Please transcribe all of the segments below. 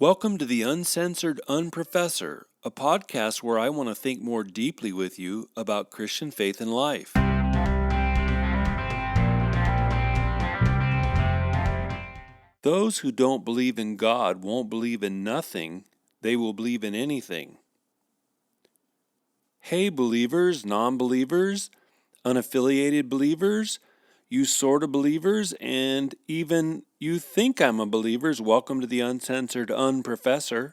Welcome to the Uncensored Unprofessor, a podcast where I want to think more deeply with you about Christian faith and life. Those who don't believe in God won't believe in nothing, they will believe in anything. Hey believers, non-believers, unaffiliated believers, you sort of believers, and even you think I'm a believers, welcome to the Uncensored Unprofessor.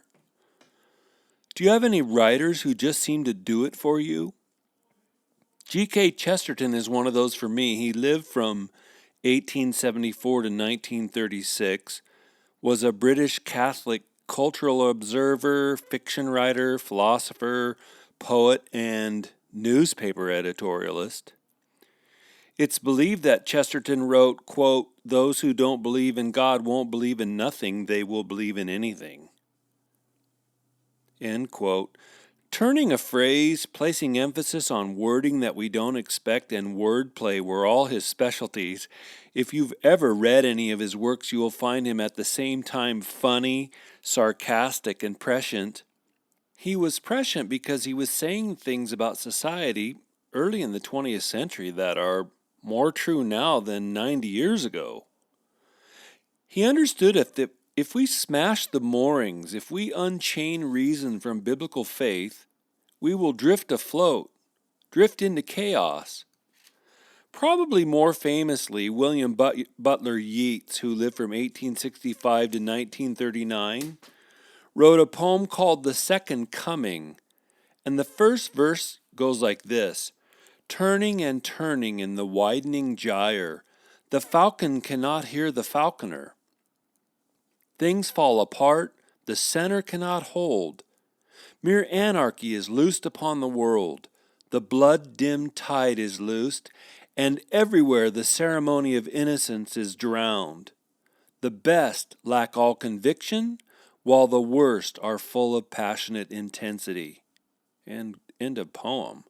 Do you have any writers who just seem to do it for you? G.K. Chesterton is one of those for me. He lived from 1874 to 1936, was a British Catholic cultural observer, fiction writer, philosopher, poet, and newspaper editorialist. It's believed that Chesterton wrote, quote, "Those who don't believe in God won't believe in nothing, they will believe in anything." End quote. Turning a phrase, placing emphasis on wording that we don't expect, and wordplay were all his specialties. If you've ever read any of his works, you will find him at the same time funny, sarcastic, and prescient. He was prescient because he was saying things about society early in the 20th century that are more true now than 90 years ago. He understood if we smash the moorings, if we unchain reason from biblical faith, we will drift afloat, drift into chaos. Probably more famously, William Butler Yeats, who lived from 1865 to 1939, wrote a poem called The Second Coming, and the first verse goes like this: "Turning and turning in the widening gyre, the falcon cannot hear the falconer. Things fall apart, the center cannot hold. Mere anarchy is loosed upon the world. The blood-dimmed tide is loosed, and everywhere the ceremony of innocence is drowned. The best lack all conviction, while the worst are full of passionate intensity." End of poem.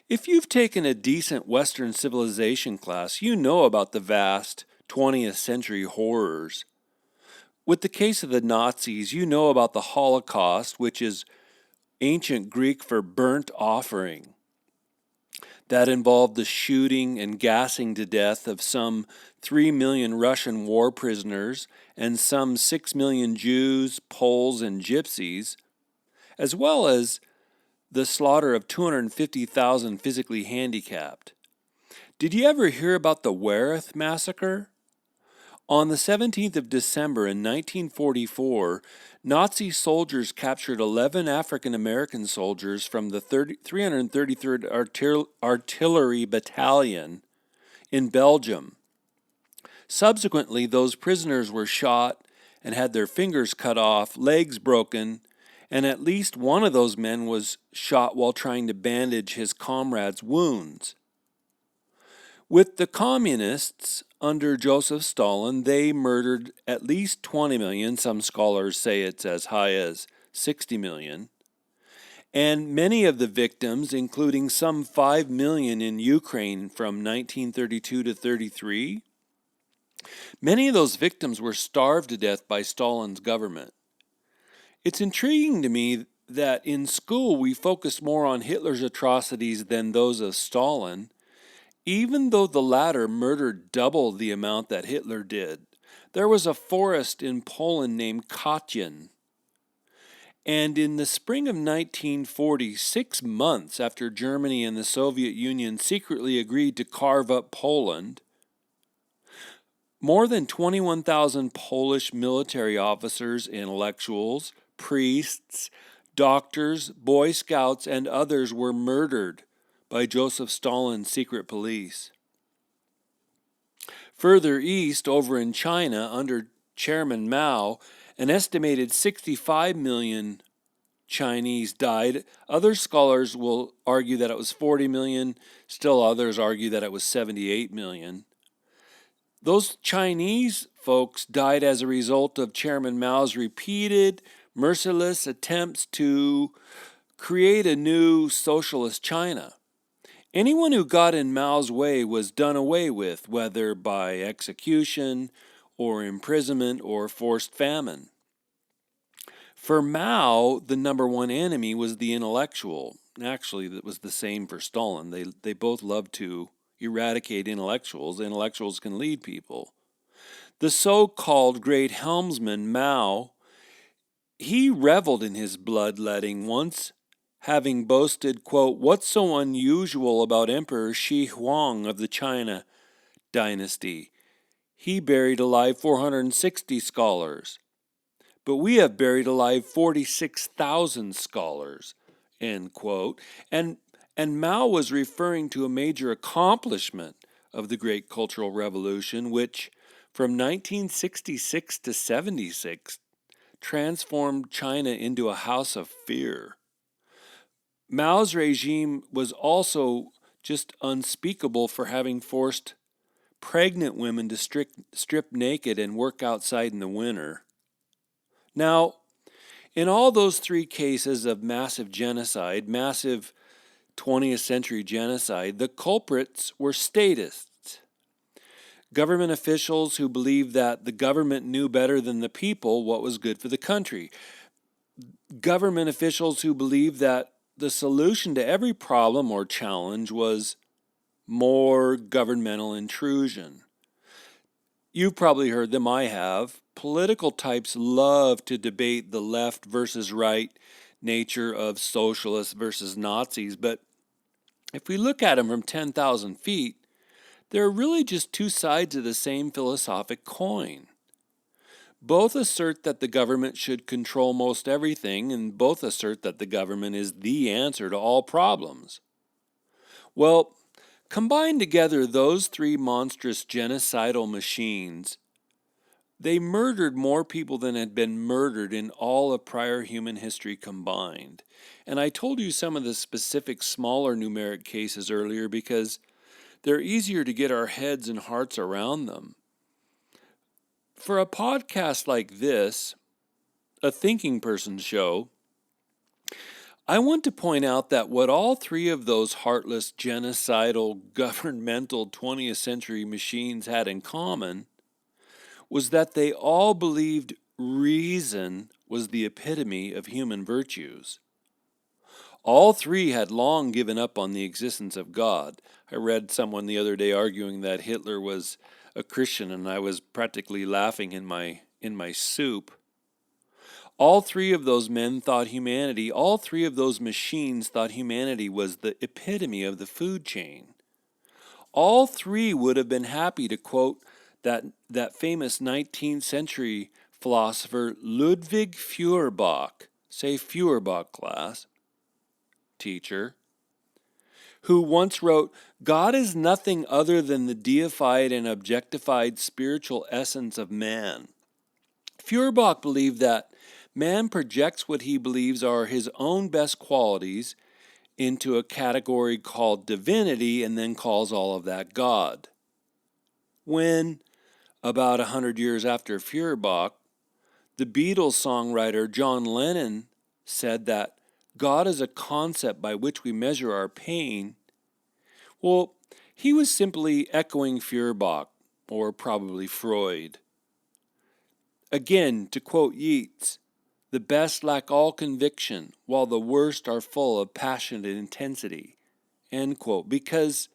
If you've taken a decent Western civilization class, you know about the vast 20th century horrors. With the case of the Nazis, you know about the Holocaust, which is ancient Greek for burnt offering. That involved the shooting and gassing to death of some 3 million Russian war prisoners and some 6 million Jews, Poles, and Gypsies, as well as the slaughter of 250,000 physically handicapped. Did you ever hear about the Wereth massacre? On the 17th of December in 1944, Nazi soldiers captured 11 African American soldiers from the 333rd Artillery Battalion in Belgium. Subsequently, those prisoners were shot and had their fingers cut off, legs broken, and at least one of those men was shot while trying to bandage his comrade's wounds. With the communists under Joseph Stalin, they murdered at least 20 million. Some scholars say it's as high as 60 million. And many of the victims, including some 5 million in Ukraine from 1932 to 33, many of those victims were starved to death by Stalin's government. It's intriguing to me that in school we focus more on Hitler's atrocities than those of Stalin, even though the latter murdered double the amount that Hitler did. There was a forest in Poland named Katyn, and in the spring of 1940, 6 months after Germany and the Soviet Union secretly agreed to carve up Poland, more than 21,000 Polish military officers, intellectuals, priests, doctors, Boy Scouts, and others were murdered by Joseph Stalin's secret police. Further east, over in China, under Chairman Mao, an estimated 65 million Chinese died. Other scholars will argue that it was 40 million. Still others argue that it was 78 million. Those Chinese folks died as a result of Chairman Mao's repeated, merciless attempts to create a new socialist China. Anyone who got in Mao's way was done away with, whether by execution or imprisonment or forced famine. For Mao, the number one enemy was the intellectual. Actually, that was the same for Stalin. They both loved to eradicate intellectuals. Intellectuals can lead people. The so-called great helmsman Mao, he reveled in his bloodletting once, having boasted, quote, "What's so unusual about Emperor Shi Huang of the China dynasty? He buried alive 460 scholars, but we have buried alive 46,000 scholars," end quote. And Mao was referring to a major accomplishment of the Great Cultural Revolution, which from 1966 to 76 transformed China into a house of fear. Mao's regime was also just unspeakable for having forced pregnant women to strip naked and work outside in the winter. Now, in all those three cases of massive genocide, massive 20th century genocide, the culprits were statists, government officials who believed that the government knew better than the people what was good for the country, government officials who believed that the solution to every problem or challenge was more governmental intrusion. You've probably heard them, I have. Political types love to debate the left versus right nature of socialists versus Nazis, but if we look at them from 10,000 feet, they're really just two sides of the same philosophic coin. Both assert that the government should control most everything, and both assert that the government is the answer to all problems. Well, combined together, those three monstrous genocidal machines, they murdered more people than had been murdered in all of prior human history combined. And I told you some of the specific smaller numeric cases earlier because they're easier to get our heads and hearts around them. For a podcast like this, a thinking person's show, I want to point out that what all three of those heartless, genocidal, governmental 20th century machines had in common was that they all believed reason was the epitome of human virtues. All three had long given up on the existence of God. I read someone the other day arguing that Hitler was a Christian, and I was practically laughing in my soup. All three of those men thought humanity, all three of those machines thought humanity was the epitome of the food chain. All three would have been happy to quote that famous 19th century philosopher Ludwig Feuerbach, say Feuerbach class, teacher, who once wrote, "God is nothing other than the deified and objectified spiritual essence of man." Feuerbach believed that man projects what he believes are his own best qualities into a category called divinity and then calls all of that God. When, about 100 years after Feuerbach, the Beatles songwriter John Lennon said that God is a concept by which we measure our pain, well, he was simply echoing Feuerbach, or probably Freud. Again, to quote Yeats, "The best lack all conviction, while the worst are full of passionate intensity," end quote. Because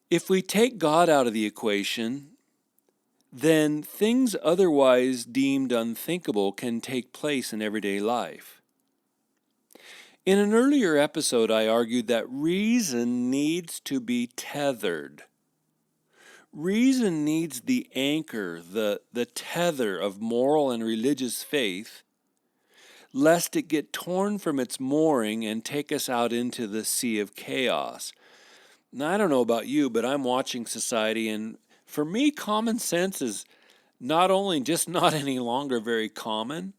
if we take God out of the equation, then things otherwise deemed unthinkable can take place in everyday life. In an earlier episode, I argued that reason needs to be tethered. Reason needs the anchor, the tether of moral and religious faith, lest it get torn from its mooring and take us out into the sea of chaos. Now, I don't know about you, but I'm watching society, and for me, common sense is not only just not any longer very common.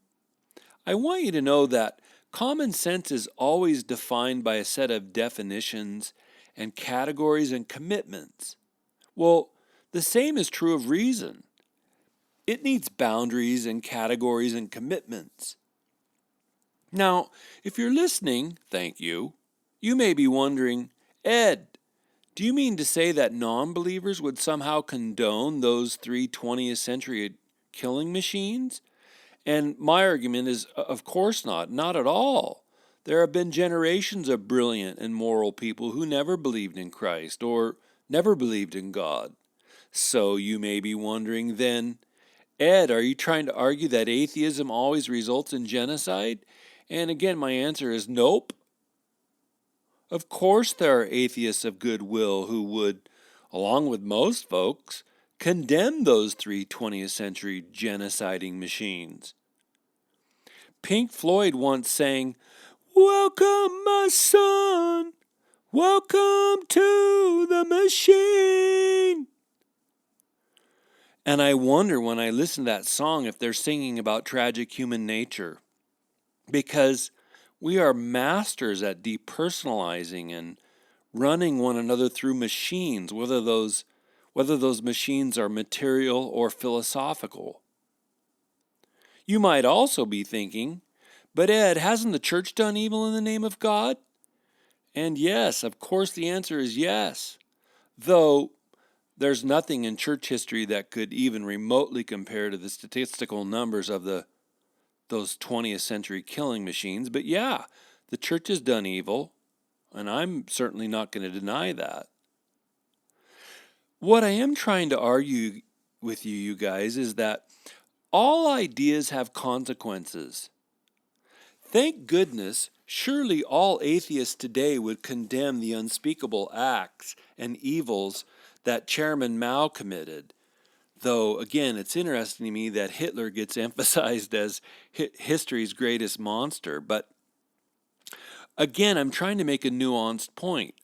I want you to know that common sense is always defined by a set of definitions and categories and commitments. Well, the same is true of reason. It needs boundaries and categories and commitments. Now, if you're listening, thank you, you may be wondering, Ed, do you mean to say that non-believers would somehow condone those three 20th century killing machines? And my argument is, of course not at all. There have been generations of brilliant and moral people who never believed in Christ or never believed in God. So you may be wondering then, Ed, are you trying to argue that atheism always results in genocide? And again, my answer is nope. Of course, there are atheists of goodwill who would, along with most folks, condemn those three 20th century genociding machines. Pink Floyd once sang, "Welcome, my son, welcome to the machine." And I wonder when I listen to that song if they're singing about tragic human nature, because we are masters at depersonalizing and running one another through machines, whether those machines are material or philosophical. You might also be thinking, but Ed, hasn't the church done evil in the name of God? And yes, of course the answer is yes. Though there's nothing in church history that could even remotely compare to the statistical numbers of those 20th century killing machines. But yeah, the church has done evil, and I'm certainly not going to deny that. What I am trying to argue with you guys, is that all ideas have consequences. Thank goodness, surely all atheists today would condemn the unspeakable acts and evils that Chairman Mao committed. Though, again, it's interesting to me that Hitler gets emphasized as history's greatest monster. But again, I'm trying to make a nuanced point.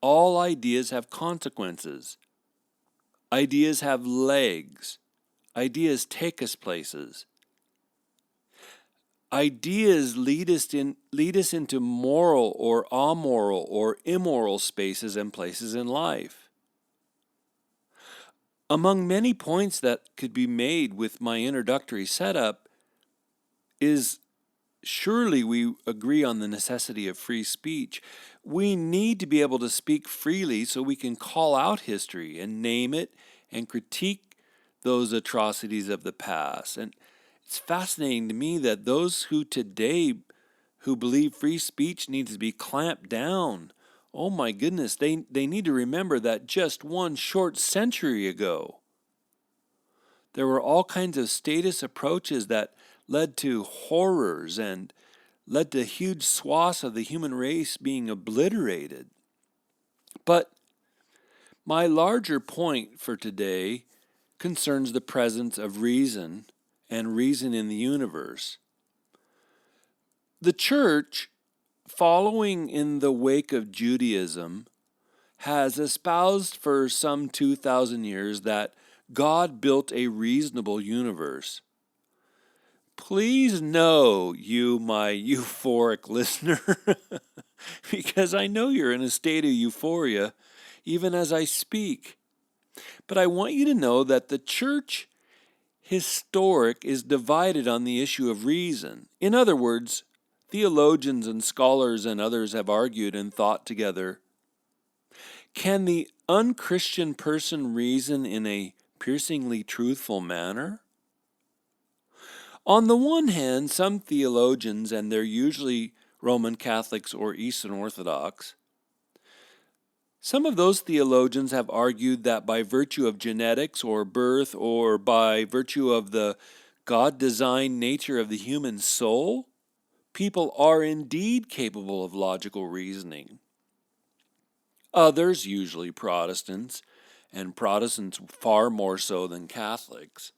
All ideas have consequences. Ideas have legs. Ideas take us places. Ideas lead us into moral or amoral or immoral spaces and places in life. Among many points that could be made with my introductory setup is, surely we agree on the necessity of free speech. We need to be able to speak freely so we can call out history and name it and critique those atrocities of the past. And it's fascinating to me that those who today who believe free speech needs to be clamped down, oh my goodness, they need to remember that just one short century ago, there were all kinds of statist approaches that led to horrors and led to huge swaths of the human race being obliterated. But my larger point for today concerns the presence of reason and reason in the universe. The church, following in the wake of Judaism, has espoused for some 2,000 years that God built a reasonable universe. Please know, you, my euphoric listener, because I know you're in a state of euphoria even as I speak. But I want you to know that the church historic is divided on the issue of reason. In other words, theologians and scholars and others have argued and thought together, can the unchristian person reason in a piercingly truthful manner? On the one hand, some theologians, and they're usually Roman Catholics or Eastern Orthodox, some of those theologians have argued that by virtue of genetics or birth or by virtue of the God-designed nature of the human soul, people are indeed capable of logical reasoning. Others, usually Protestants, and Protestants far more so than Catholics,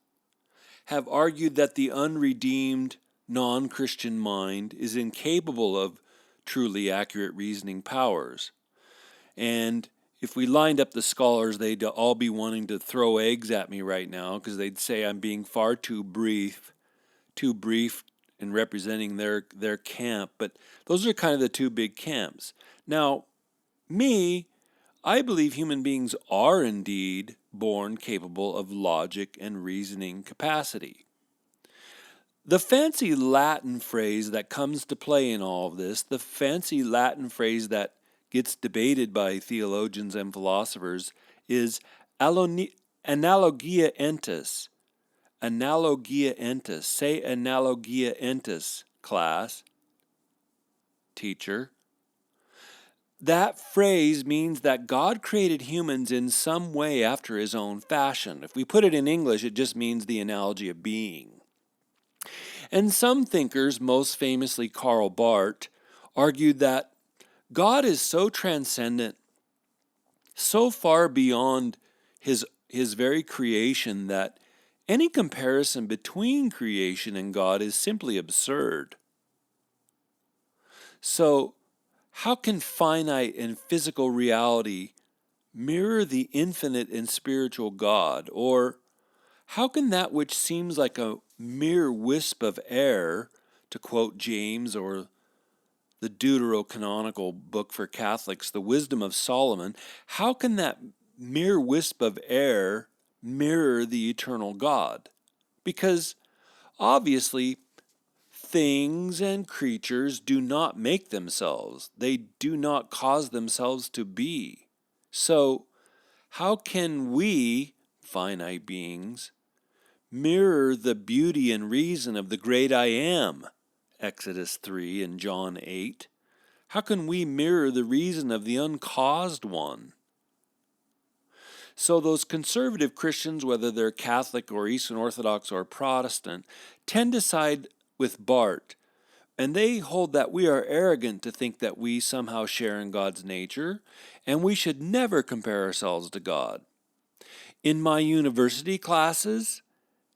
have argued that the unredeemed, non-Christian mind is incapable of truly accurate reasoning powers. And if we lined up the scholars, they'd all be wanting to throw eggs at me right now because they'd say I'm being far too brief in representing their camp. But those are kind of the two big camps. Now, I believe human beings are indeed born capable of logic and reasoning capacity. The fancy Latin phrase that comes to play in all of this, the fancy Latin phrase that gets debated by theologians and philosophers, is analogia entis. analogia entis. Say analogia entis, class, teacher. That phrase means that God created humans in some way after his own fashion. If we put it in English, it just means the analogy of being. And some thinkers, most famously Karl Barth, argued that God is so transcendent, so far beyond his very creation, that any comparison between creation and God is simply absurd. So, how can finite and physical reality mirror the infinite and spiritual God? Or how can that which seems like a mere wisp of air, to quote James or the Deuterocanonical book for Catholics, the Wisdom of Solomon, how can that mere wisp of air mirror the eternal God? Because obviously, things and creatures do not make themselves. They do not cause themselves to be. So, how can we, finite beings, mirror the beauty and reason of the great I Am, Exodus 3 and John 8? How can we mirror the reason of the uncaused one? So those conservative Christians, whether they're Catholic or Eastern Orthodox or Protestant, tend to side with Barth, and they hold that we are arrogant to think that we somehow share in God's nature, and we should never compare ourselves to God. In my university classes,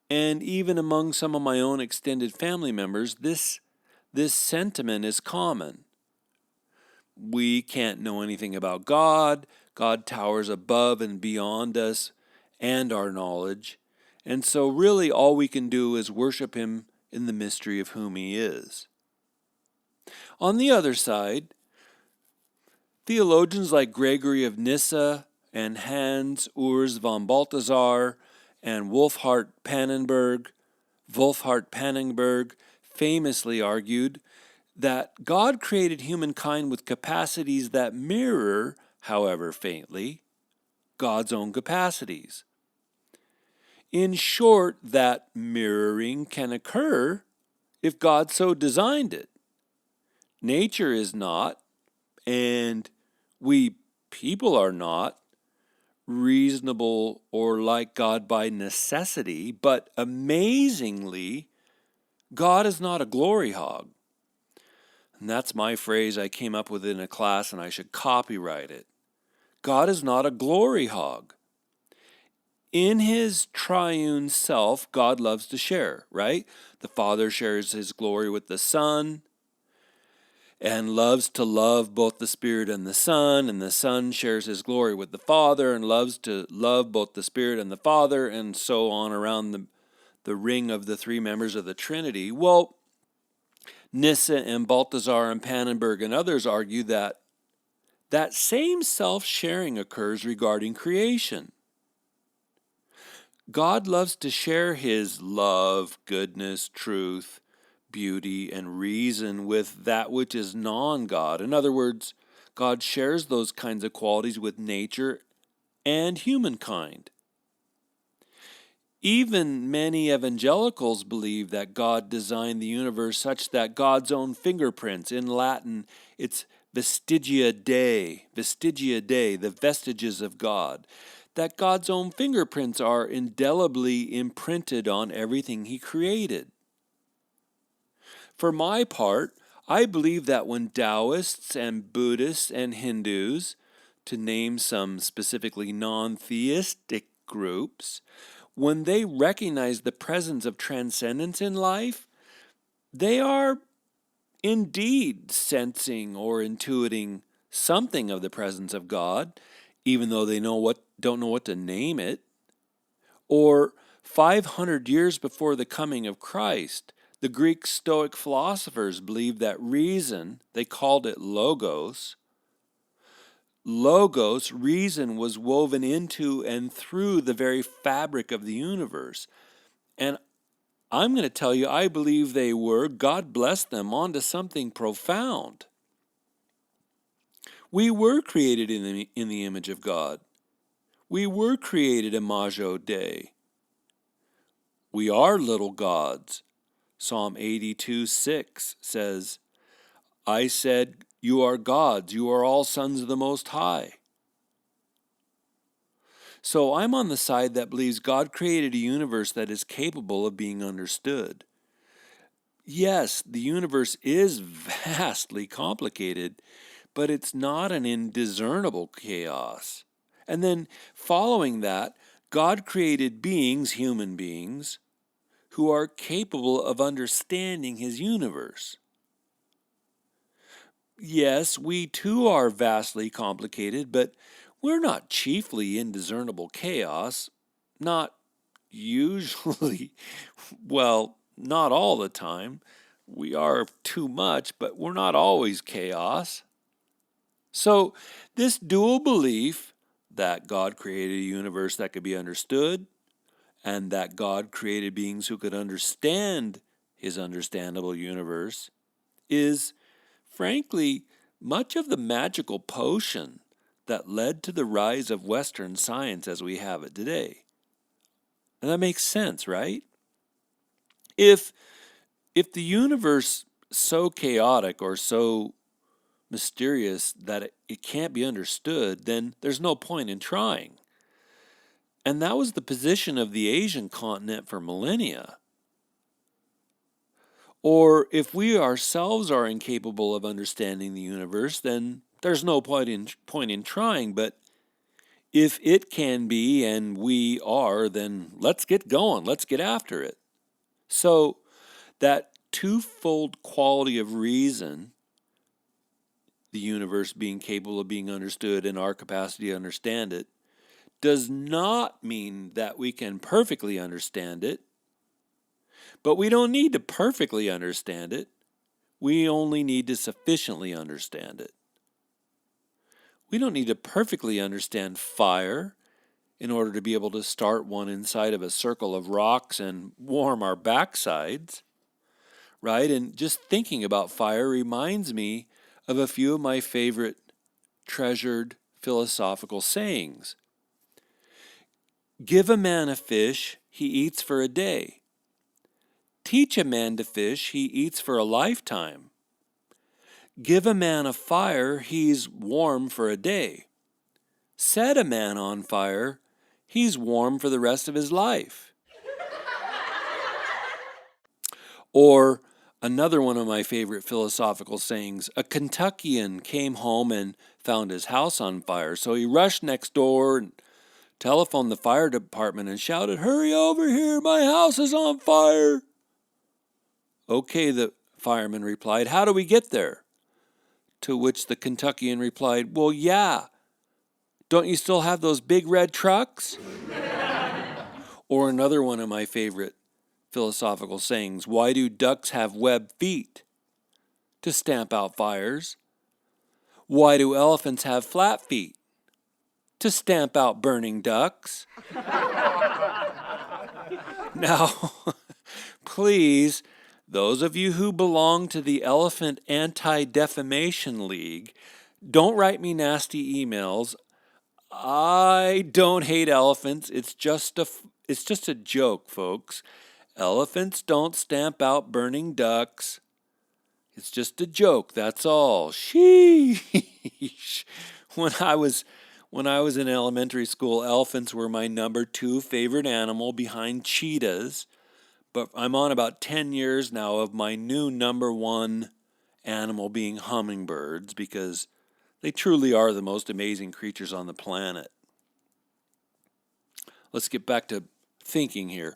and even among some of my own extended family members, this sentiment is common. We can't know anything about God. God towers above and beyond us and our knowledge. And so really all we can do is worship him in the mystery of whom he is. On the other side, theologians like Gregory of Nyssa and Hans Urs von Balthasar and Wolfhart Pannenberg famously argued that God created humankind with capacities that mirror, however faintly, God's own capacities. In short, that mirroring can occur if God so designed it. Nature is not, and we people are not, reasonable or like God by necessity, but amazingly, God is not a glory hog. And that's my phrase I came up with in a class, and I should copyright it. God is not a glory hog. In his triune self, God loves to share, right? The Father shares his glory with the Son and loves to love both the Spirit and the Son shares his glory with the Father and loves to love both the Spirit and the Father, and so on around the ring of the three members of the Trinity. Well, Nyssa and Balthasar and Pannenberg and others argue that same self-sharing occurs regarding creation. God loves to share his love, goodness, truth, beauty, and reason with that which is non-God. In other words, God shares those kinds of qualities with nature and humankind. Even many evangelicals believe that God designed the universe such that God's own fingerprints, in Latin it's vestigia Dei, the vestiges of God, that God's own fingerprints are indelibly imprinted on everything he created. For my part, I believe that when Taoists and Buddhists and Hindus, to name some specifically non-theistic groups, when they recognize the presence of transcendence in life, they are indeed sensing or intuiting something of the presence of God, even though they don't know what to name it. Or 500 years before the coming of Christ, the Greek Stoic philosophers believed that reason, they called it logos, reason was woven into and through the very fabric of the universe. And I'm going to tell you, I believe they were, God bless them, onto something profound. We were created in the image of God. We were created imago Dei. We are little gods. Psalm 82:6 says, I said, you are gods, you are all sons of the Most High. So I'm on the side that believes God created a universe that is capable of being understood. Yes, the universe is vastly complicated, but it's not an indiscernible chaos. And then following that, God created beings, human beings, who are capable of understanding his universe. Yes, we too are vastly complicated, but we're not chiefly indiscernible chaos. Not usually. Well, not all the time. We are too much, but we're not always chaos. So, this dual belief that God created a universe that could be understood and that God created beings who could understand his understandable universe is, frankly, much of the magical potion that led to the rise of Western science as we have it today. And that makes sense, right? If the universe is so chaotic or so mysterious that it can't be understood, then there's no point in trying. And that was the position of the Asian continent for millennia. Or if we ourselves are incapable of understanding the universe, then there's no point in trying. But if it can be and we are, then let's get going. Let's get after it. So that twofold quality of reason, the universe being capable of being understood and our capacity to understand it, does not mean that we can perfectly understand it. But we don't need to perfectly understand it. We only need to sufficiently understand it. We don't need to perfectly understand fire in order to be able to start one inside of a circle of rocks and warm our backsides, right? And just thinking about fire reminds me of a few of my favorite treasured philosophical sayings. Give a man a fish, he eats for a day. Teach a man to fish, he eats for a lifetime. Give a man a fire, he's warm for a day. Set a man on fire, he's warm for the rest of his life. Or another one of my favorite philosophical sayings, a Kentuckian came home and found his house on fire, so he rushed next door and telephoned the fire department and shouted, "Hurry over here, my house is on fire." "Okay," the fireman replied, "how do we get there?" To which the Kentuckian replied, "Well, yeah. Don't you still have those big red trucks?" Or another one of my favorite philosophical sayings, why do ducks have webbed feet? To stamp out fires. Why do elephants have flat feet? To stamp out burning ducks. Now, please, those of you who belong to the Elephant Anti-Defamation League, don't write me nasty emails. I don't hate elephants. It's just a joke, folks. Elephants don't stamp out burning ducks. It's just a joke, that's all. Sheesh. When I was in elementary school, elephants were my number 2 favorite animal behind cheetahs. But I'm on about 10 years now of my new number 1 animal being hummingbirds because they truly are the most amazing creatures on the planet. Let's get back to thinking here.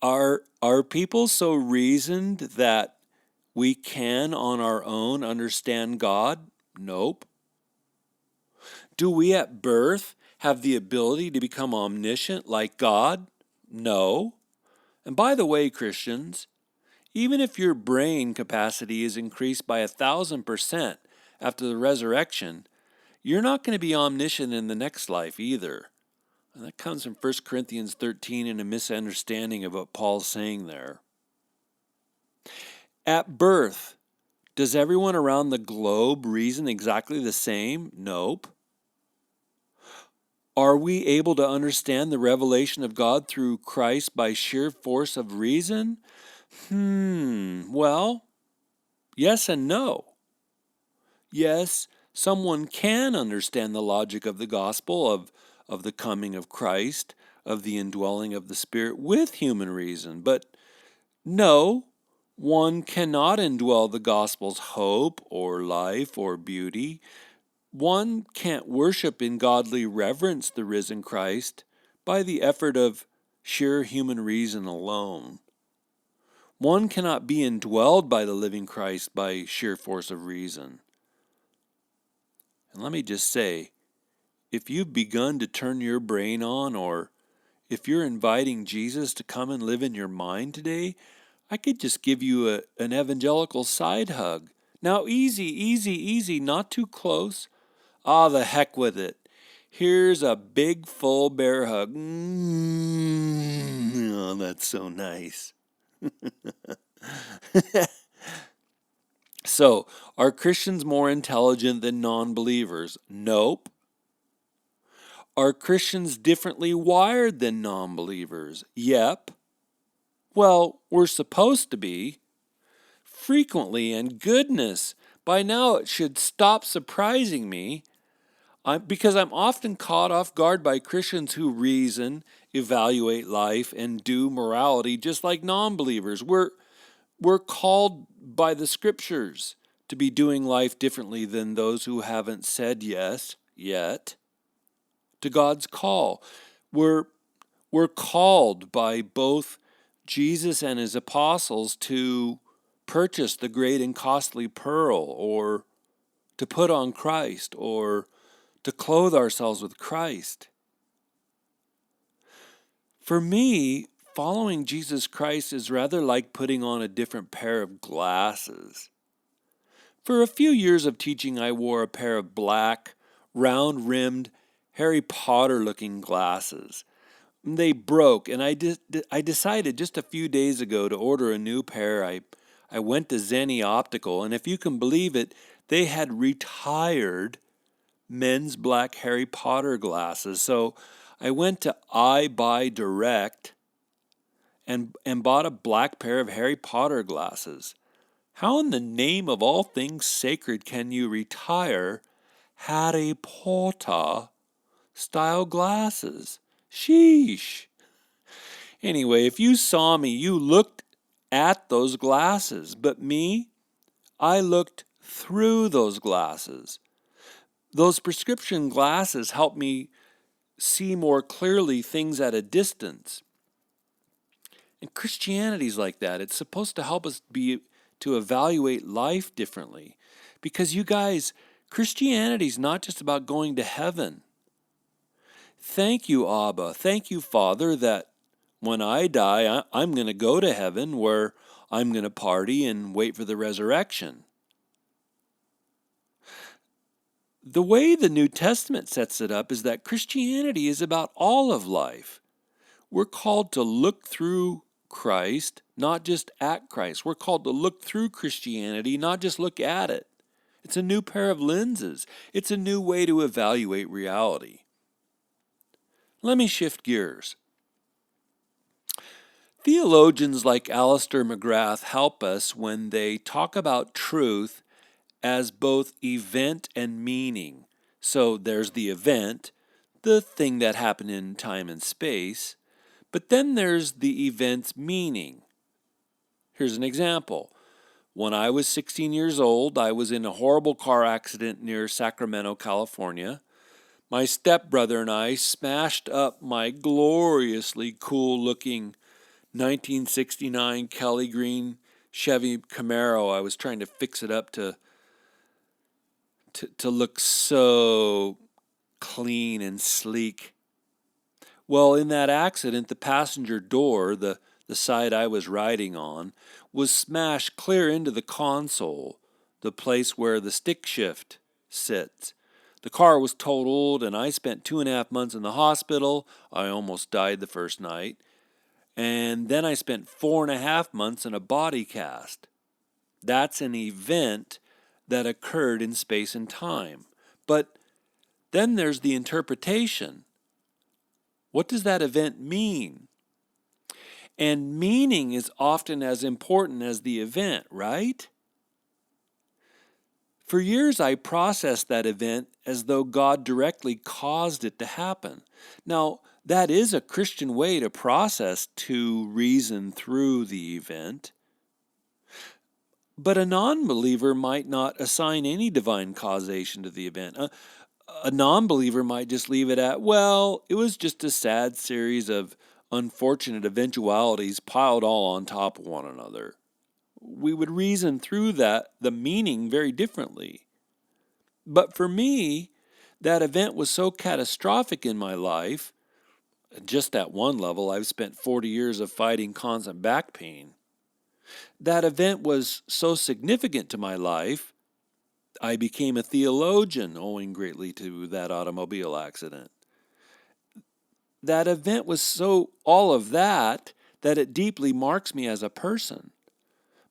Are people so reasoned that we can on our own understand God? Nope. Do we at birth have the ability to become omniscient like God? No. And by the way, Christians, even if your brain capacity is increased by 1,000% after the resurrection, you're not going to be omniscient in the next life either. And that comes from 1 Corinthians 13 and a misunderstanding of what Paul's saying there. At birth, does everyone around the globe reason exactly the same? Nope. Are we able to understand the revelation of God through Christ by sheer force of reason? Well, yes and no. Yes, someone can understand the logic of the gospel of the coming of Christ, of the indwelling of the Spirit with human reason. But no, one cannot indwell the gospel's hope or life or beauty. One can't worship in godly reverence the risen Christ by the effort of sheer human reason alone. One cannot be indwelled by the living Christ by sheer force of reason. And let me just say, if you've begun to turn your brain on, or if you're inviting Jesus to come and live in your mind today, I could just give you an evangelical side hug. Now, easy, easy, easy, not too close. Ah, the heck with it. Here's a big, full bear hug. Oh, that's so nice. So, are Christians more intelligent than non-believers? Nope. Are Christians differently wired than non-believers? Yep. Well, we're supposed to be. Frequently, and goodness, by now it should stop surprising me. Because I'm often caught off guard by Christians who reason, evaluate life, and do morality just like non-believers. We're called by the scriptures to be doing life differently than those who haven't said yes yet to God's call. We're called by both Jesus and his apostles to purchase the great and costly pearl, or to put on Christ, or to clothe ourselves with Christ. For me, following Jesus Christ is rather like putting on a different pair of glasses. For a few years of teaching, I wore a pair of black, round-rimmed, Harry Potter-looking glasses. They broke, and I decided just a few days ago to order a new pair. I went to Zenni Optical, and if you can believe it, they had retired men's black Harry Potter glasses. So I went to Buy Direct and bought a black pair of Harry Potter glasses. How in the name of all things sacred can you retire Harry Potter style glasses? Sheesh. Anyway, if you saw me, you looked at those glasses. But me, I looked through those glasses. Those prescription glasses help me see more clearly things at a distance. And Christianity's like that. It's supposed to help us to evaluate life differently. Because you guys, Christianity's not just about going to heaven. Thank you, Abba. Thank you, Father, that when I die, I'm going to go to heaven, where I'm going to party and wait for the resurrection. The way the New Testament sets it up is that Christianity is about all of life. We're called to look through Christ, not just at Christ. We're called to look through Christianity, not just look at it. It's a new pair of lenses. It's a new way to evaluate reality. Let me shift gears. Theologians like Alistair McGrath help us when they talk about truth as both event and meaning. So there's the event, the thing that happened in time and space, but then there's the event's meaning. Here's an example. When I was 16 years old, I was in a horrible car accident near Sacramento, California. My stepbrother and I smashed up my gloriously cool-looking 1969 Kelly Green Chevy Camaro. I was trying to fix it up to look so clean and sleek. Well, in that accident, the passenger door, the side I was riding on, was smashed clear into the console, the place where the stick shift sits. The car was totaled, and I spent 2.5 months in the hospital. I almost died the first night. And then I spent 4.5 months in a body cast. That's an event that occurred in space and time. But then there's the interpretation. What does that event mean? And meaning is often as important as the event, right? For years, I processed that event as though God directly caused it to happen. Now, that is a Christian way to process, to reason through the event. But a non-believer might not assign any divine causation to the event. A non-believer might just leave it at, well, it was just a sad series of unfortunate eventualities piled all on top of one another. We would reason through the meaning very differently. But for me, that event was so catastrophic in my life. Just at one level, I've spent 40 years of fighting constant back pain. That event was so significant to my life, I became a theologian owing greatly to that automobile accident. That event was so all of that it deeply marks me as a person.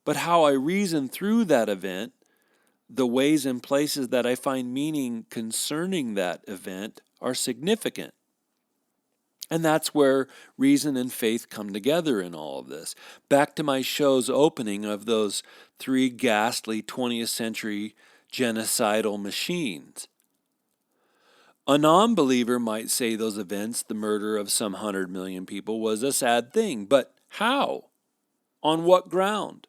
But how I reason through that event, the ways and places that I find meaning concerning that event are significant. And that's where reason and faith come together in all of this. Back to my show's opening of those 3 ghastly 20th century genocidal machines. A non-believer might say those events, the murder of some 100 million people, was a sad thing. But how? On what ground?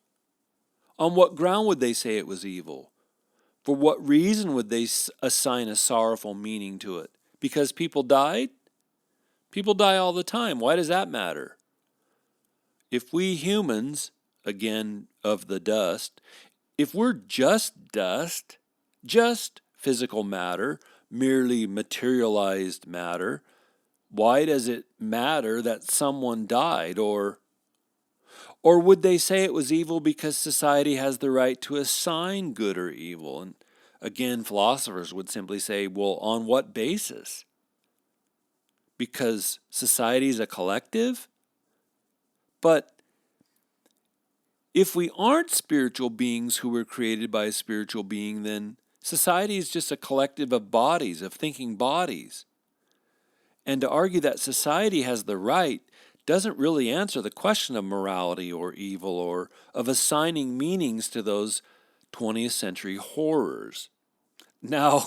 On what ground would they say it was evil? For what reason would they assign a sorrowful meaning to it? Because people died? People die all the time. Why does that matter? If we humans, again of the dust, if we're just dust, just physical matter, merely materialized matter, why does it matter that someone died? Or would they say it was evil because society has the right to assign good or evil? And again, philosophers would simply say, well, on what basis? Because society is a collective? But if we aren't spiritual beings who were created by a spiritual being, then society is just a collective of bodies, of thinking bodies. And to argue that society has the right doesn't really answer the question of morality or evil or of assigning meanings to those 20th century horrors. Now,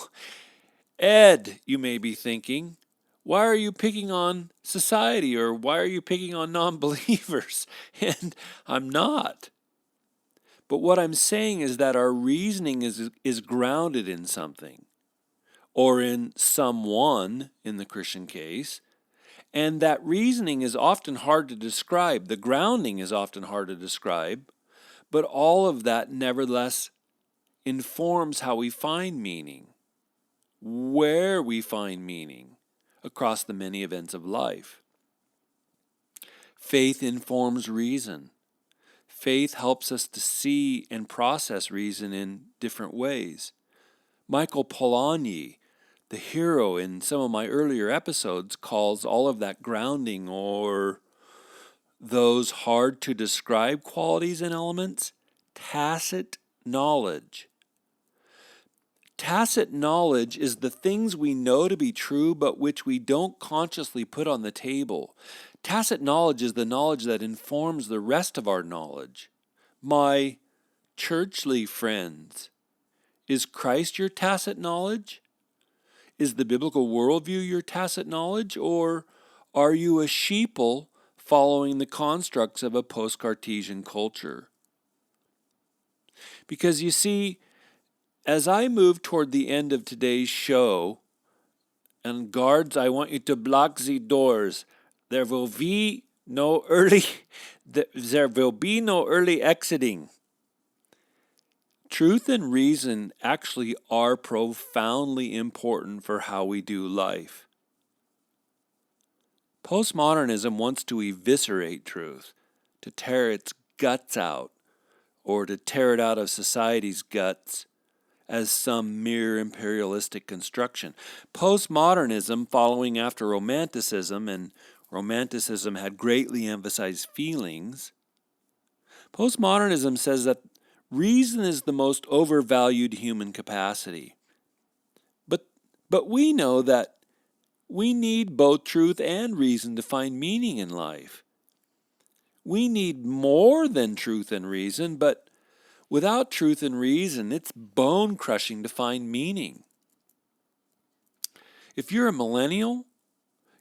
Ed, you may be thinking, why are you picking on society, or why are you picking on non-believers? And I'm not. But what I'm saying is that our reasoning is grounded in something, or in someone in the Christian case, and that reasoning is often hard to describe. The grounding is often hard to describe, but all of that nevertheless informs how we find meaning, where we find meaning across the many events of life. Faith informs reason. Faith helps us to see and process reason in different ways. Michael Polanyi, the hero in some of my earlier episodes, calls all of that grounding, or those hard to describe qualities and elements, tacit knowledge. Tacit knowledge is the things we know to be true but which we don't consciously put on the table. Tacit knowledge is the knowledge that informs the rest of our knowledge. My churchly friends, is Christ your tacit knowledge? Is the biblical worldview your tacit knowledge? Or are you a sheeple following the constructs of a post-Cartesian culture? Because you see, as I move toward the end of today's show, and guards, I want you to block the doors. There will be no early exiting. Truth and reason actually are profoundly important for how we do life. Postmodernism wants to eviscerate truth, to tear its guts out, or to tear it out of society's guts as some mere imperialistic construction. Postmodernism, following after Romanticism, and Romanticism had greatly emphasized feelings, postmodernism says that reason is the most overvalued human capacity. But we know that We need both truth and reason to find meaning in life. We need more than truth and reason, but without truth and reason, it's bone-crushing to find meaning. If you're a millennial,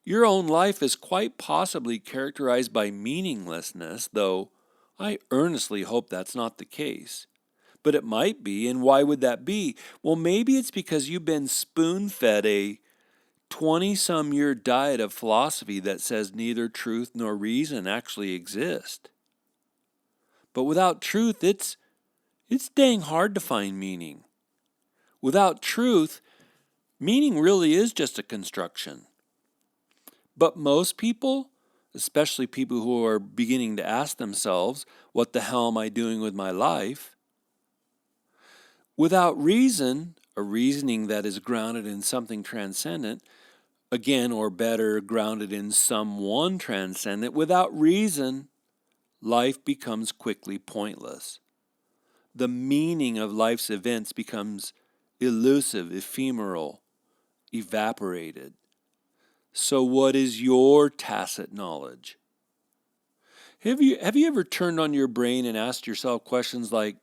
your own life is quite possibly characterized by meaninglessness, though I earnestly hope that's not the case. But it might be, and why would that be? Well, maybe it's because you've been spoon-fed a 20-some-year diet of philosophy that says neither truth nor reason actually exist. But without truth, it's dang hard to find meaning. Without truth, meaning really is just a construction. But most people, especially people who are beginning to ask themselves, what the hell am I doing with my life? Without reason, a reasoning that is grounded in something transcendent, again, or better, grounded in someone transcendent, without reason, life becomes quickly pointless. The meaning of life's events becomes elusive, ephemeral, evaporated. So what is your tacit knowledge? Have you ever turned on your brain and asked yourself questions like,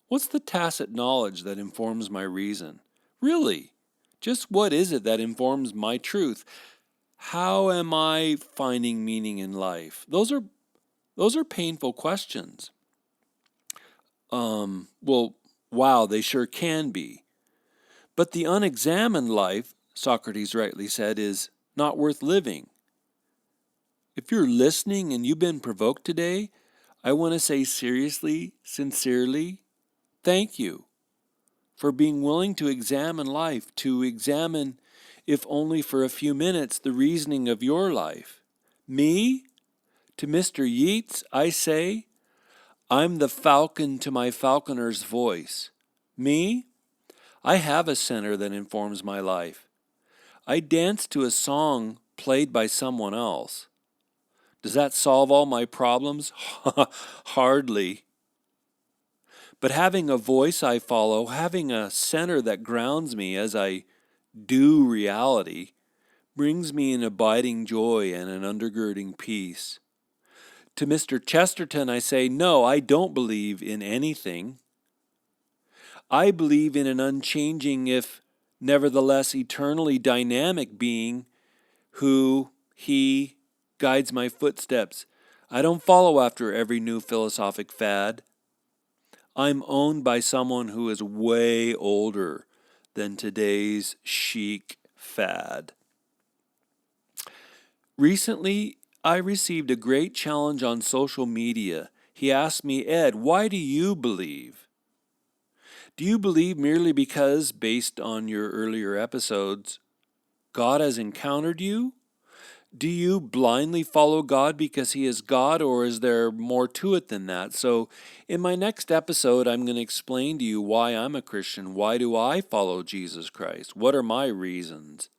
what's the tacit knowledge that informs my reason? Really, just what is it that informs my truth? How am I finding meaning in life? Those are painful questions. Well, wow, they sure can be. But the unexamined life, Socrates rightly said, is not worth living. If you're listening and you've been provoked today, I want to say seriously, sincerely, thank you for being willing to examine life, to examine, if only for a few minutes, the reasoning of your life. Me, to Mr. Yeats, I say, I'm the falcon to my falconer's voice. Me, I have a center that informs my life. I dance to a song played by someone else. Does that solve all my problems? Hardly. But having a voice I follow, having a center that grounds me as I do reality, brings me an abiding joy and an undergirding peace. To Mr. Chesterton I say, no, I don't believe in anything. I believe in an unchanging, if nevertheless eternally dynamic being who, he, guides my footsteps. I don't follow after every new philosophic fad. I'm owned by someone who is way older than today's chic fad. Recently, I received a great challenge on social media. He asked me, Ed, why do you believe? Do you believe merely because, based on your earlier episodes, God has encountered you? Do you blindly follow God because He is God, or is there more to it than that? So in my next episode, I'm going to explain to you why I'm a Christian. Why do I follow Jesus Christ? What are my reasons?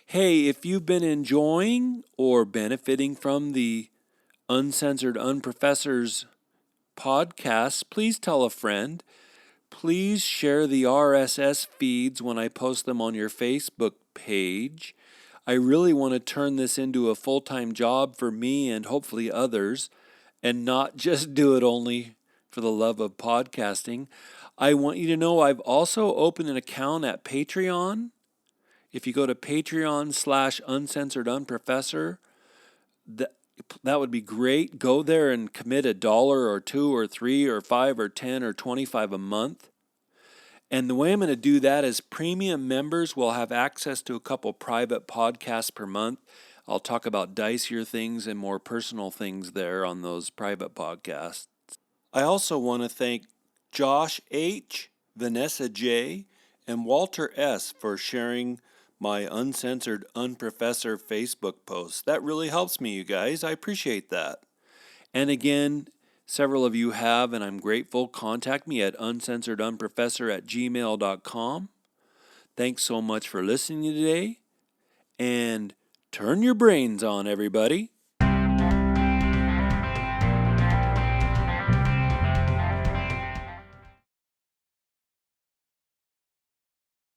Hey, if you've been enjoying or benefiting from the Uncensored Unprofessors podcasts, please tell a friend. Please share the RSS feeds when I post them on your Facebook page. I really want to turn this into a full-time job for me and hopefully others, and not just do it only for the love of podcasting. I want you to know I've also opened an account at Patreon. If you go to Patreon/uncensoredunprofessor, that would be great. Go there and commit $1 or $2 or $3 or $5 or $10 or $25 a month. And the way I'm going to do that is premium members will have access to a couple private podcasts per month. I'll talk about dicier things and more personal things there on those private podcasts. I also want to thank Josh H., Vanessa J., and Walter S. for sharing my Uncensored Unprofessor Facebook posts. That really helps me, you guys. I appreciate that. And again, several of you have, and I'm grateful. Contact me at uncensoredunprofessor@gmail.com. Thanks so much for listening today, and turn your brains on, everybody.